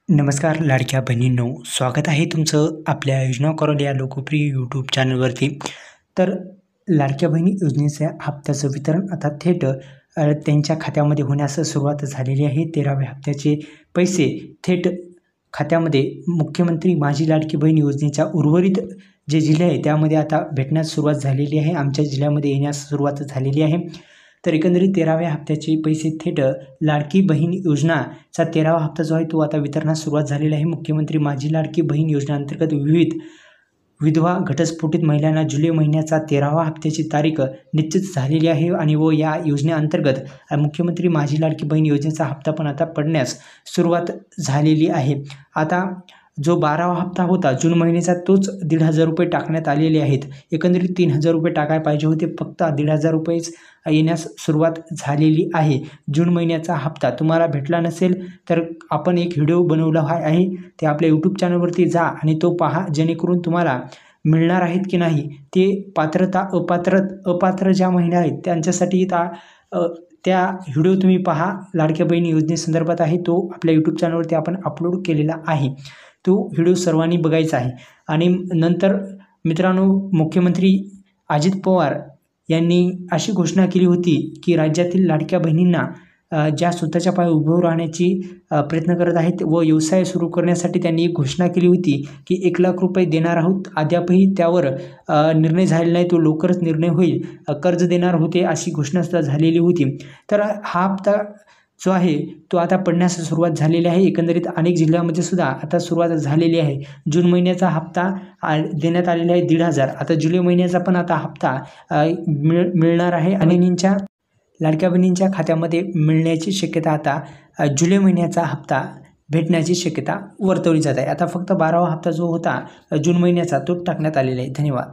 नमस्कार लाडक्या बहिणींनो, स्वागत आहे तुमचं आपल्या योजना कॉल या लोकप्रिय यूट्यूब चॅनलवरती. तर लाडक्या बहिणी योजनेच्या हप्त्याचं वितरण आता थेट त्यांच्या खात्यामध्ये होण्यास सुरुवात झालेली आहे. 13व्या हप्त्याचे पैसे थेट खात्यामध्ये मुख्यमंत्री माझी लाडकी बहीण योजनेच्या उर्वरित जे जिल्हे आहे त्यामध्ये आता भेटण्यास सुरुवात झालेली आहे. आमच्या जिल्ह्यामध्ये येण्यास सुरुवात झालेली आहे. तर एकंदरीत 13व्या हप्त्याचे पैसे थेट लाडकी बहीण योजनाचा 13वा हप्ता जो आहे तो आता वितरणास सुरुवात झालेला आहे. मुख्यमंत्री माझी लाडकी बहीण योजनेअंतर्गत विविध विधवा घटस्फोटित महिलांना जुलै महिन्याचा 13वा हप्त्याची तारीख निश्चित झालेली आहे आणि या योजनेअंतर्गत मुख्यमंत्री माझी लाडकी बहीण योजनेचा हप्ता पण आता पडण्यास सुरुवात झालेली आहे. आता जो 12वा हप्ता होता जून महिन्याचा तोच 1,500 रुपये टाकण्यात आलेले आहेत. एकंदरीत 3,000 रुपये टाकायला पाहिजे होते, फक्त 1,500 रुपयेच येण्यास सुरुवात झालेली आहे. जून महिन्याचा हप्ता तुम्हाला भेटला नसेल तर आपण एक व्हिडिओ बनवला आहे, ते आपल्या यूट्यूब चॅनलवरती जा आणि तो पहा, जेणेकरून तुम्हाला मिळणार आहेत की नाही ते पात्रता अपात्र ज्या महिला आहेत त्यांच्यासाठी त्या व्हिडिओ तुम्ही पहा. लाडक्या बहिणी योजनेसंदर्भात आहे, तो आपल्या यूट्यूब चॅनलवरती आपण अपलोड केलेला आहे. तो व्हिडिओ सर्वांनी बघायचा आहे. आणि नंतर मित्रांनो, मुख्यमंत्री अजित पवार यांनी अशी घोषणा केली होती की राज्यातील लाडक्या बहिणींना ज्या स्वतःच्या पायावर उभं राहण्याची प्रयत्न करत आहेत व व्यवसाय सुरू करण्यासाठी त्यांनी एक घोषणा केली होती की 1,00,000 रुपये देणार आहोत. अद्यापही त्यावर निर्णय झालेला नाही, तो लवकरच निर्णय होईल. कर्ज देणार होते अशी घोषणासुद्धा झालेली होती. तर हा हप्ता जो आहे तो आता पडण्यास सुरुवात झालेली आहे. एकंदरीत अनेक जिल्ह्यामध्ये सुद्धा आता सुरुवात झालेली आहे. जून महिन्याचा हप्ता देण्यात आलेला आहे 1,500. आता जुलै महिन्याचा पण आता हप्ता मिळणार आहे आणि लाडक्या बहिणींच्या खात्यामध्ये मिळण्याची शक्यता आता जुलै महिन्याचा हप्ता भेटण्याची शक्यता वर्तवली जात आहे. आता फक्त 12वा हप्ता जो होता जून महिन्याचा तो टाकण्यात आलेला आहे. धन्यवाद.